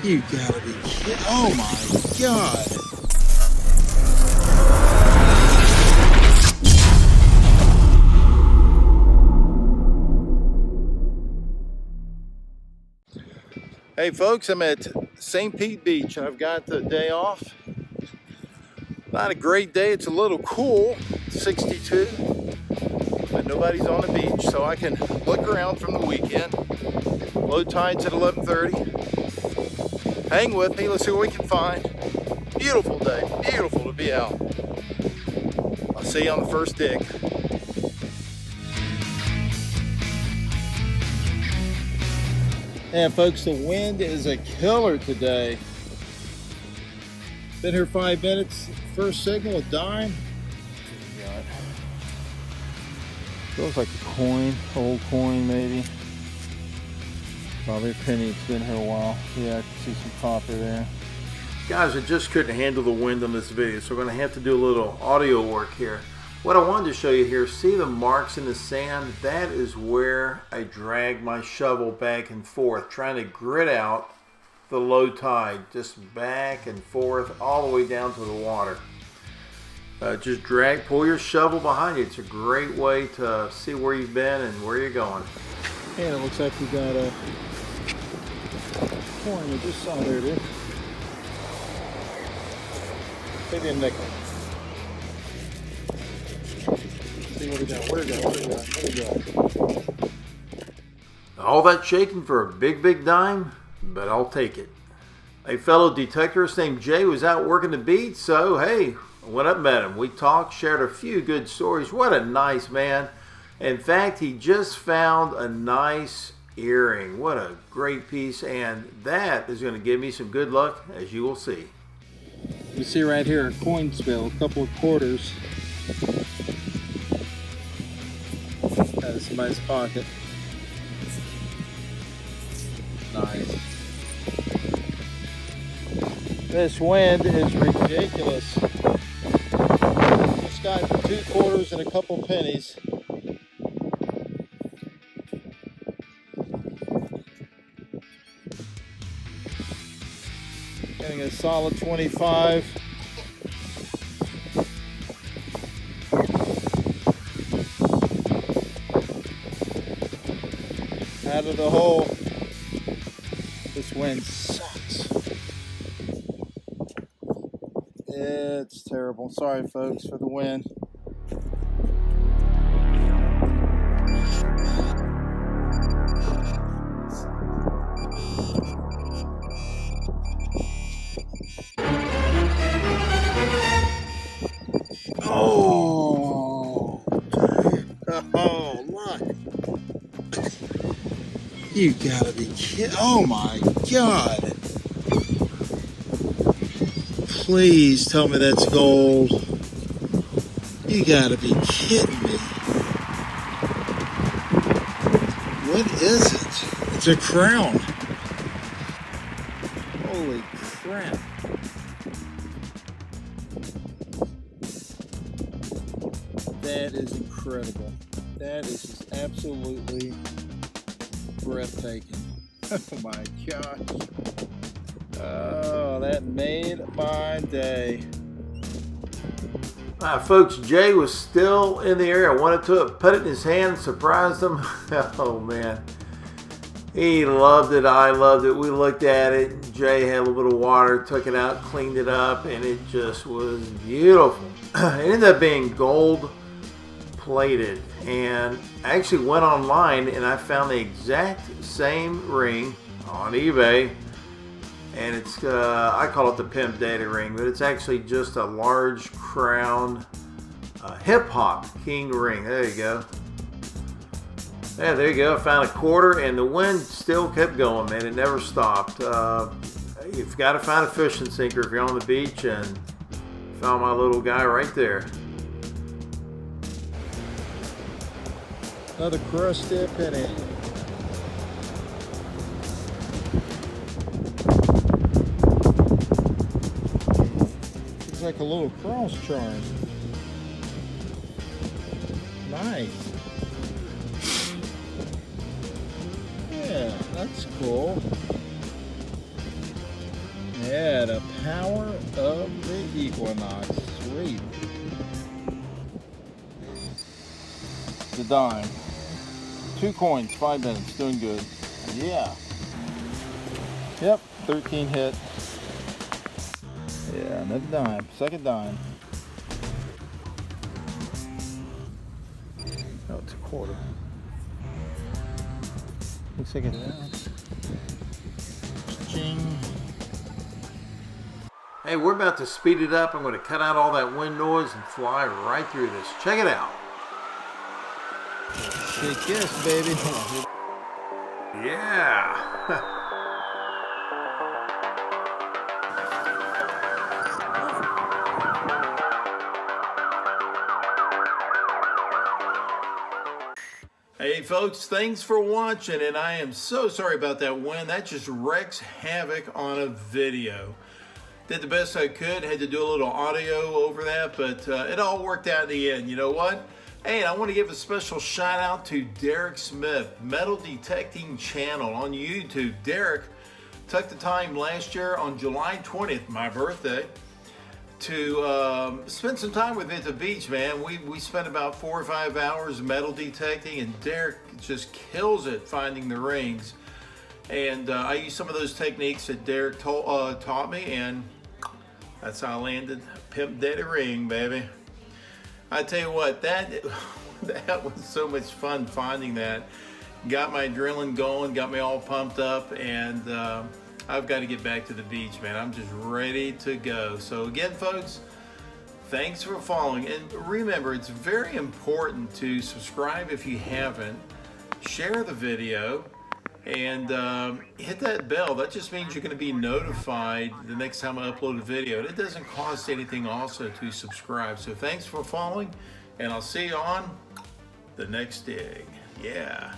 You gotta be kidding. Oh my God. Hey folks, I'm at St. Pete Beach. I've got the day off. Not a great day, it's a little cool, 62, but nobody's on the beach, so I can look around from the weekend. Low tide's at 11:30. Hang with me, let's see what we can find. Beautiful day, beautiful to be out. I'll see you on the first dig. Yeah, folks, the wind is a killer today. Been here 5 minutes. First signal, a dime. Feels like a coin, old coin maybe. Probably a penny. It's been here a while. Yeah, I can see some copper there. Guys, I just couldn't handle the wind on this video, so we're going to have to do a little audio work here. What I wanted to show you here, see the marks in the sand? That is where I drag my shovel back and forth, trying to grit out the low tide, just back and forth all the way down to the water. Just pull your shovel behind you. It's a great way to see where you've been and where you're going. And it looks like we got a coin we just saw there, dude. Maybe a nickel. See what we got. Where we go? All that shaking for a big dime, but I'll take it. A fellow detectorist named Jay was out working the beat, so hey, I went up and met him. We talked, shared a few good stories. What a nice man. In fact, he just found a nice earring. What a great piece, and that is going to give me some good luck, as you will see. You see right here a coin spill, a couple of quarters. Out of somebody's pocket. Nice. This wind is ridiculous. Just got 2 quarters and a couple pennies. Getting a solid 25. Out of the hole. This wind sucks. It's terrible. Sorry folks for the wind. Oh, look. You gotta be kidding. Oh my God. Please tell me that's gold. You gotta be kidding me. What is it? It's a crown. Holy crap. That is incredible. That is just absolutely breathtaking. Oh my gosh. Oh, that made my day. Folks, Jay was still in the area. I wanted to put it in his hand, surprised him. Oh man. He loved it. I loved it. We looked at it. Jay had a little bit of water, took it out, cleaned it up, and it just was beautiful. It ended up being gold plated, and I actually went online and I found the exact same ring on eBay, and it's I call it the Pimp data ring, but it's actually just a large crown hip-hop king ring. There you go. Yeah, there you go. I found a quarter, and the wind still kept going, man. It never stopped. You've got to find a fishing sinker if you're on the beach, and found my little guy right there. Another crusty penny. Looks like a little cross charm. Nice. Yeah, that's cool. Yeah, the power of the Equinox. Sweet. The dime. 2 coins, 5 minutes. Doing good. Yeah. Yep, 13 hit. Yeah, another dime. Second dime. Oh, it's a quarter. Looks like it's ching. Hey, we're about to speed it up. I'm going to cut out all that wind noise and fly right through this. Check it out. Shake this, baby. Yeah. Hey folks, thanks for watching, and I am so sorry about that wind. That just wreaks havoc on a video. Did the best I could, had to do a little audio over that, but it all worked out in the end. You know what? Hey, I want to give a special shout out to Derek Smith, Metal Detecting Channel on YouTube. Derek took the time last year on July 20th, my birthday, to spend some time with me at the beach, man. We spent about 4 or 5 hours metal detecting, and Derek just kills it finding the rings. And I used some of those techniques that Derek taught me, and that's how I landed Pimp Daddy ring, baby. I tell you what, that was so much fun finding that. Got my adrenaline going, got me all pumped up, and I've got to get back to the beach, man. I'm just ready to go. So again, folks, thanks for following. And remember, it's very important to subscribe if you haven't, share the video, and hit that bell. That just means you're going to be notified the next time I upload a video. And it doesn't cost anything also to subscribe. So thanks for following, and I'll see you on the next dig. Yeah.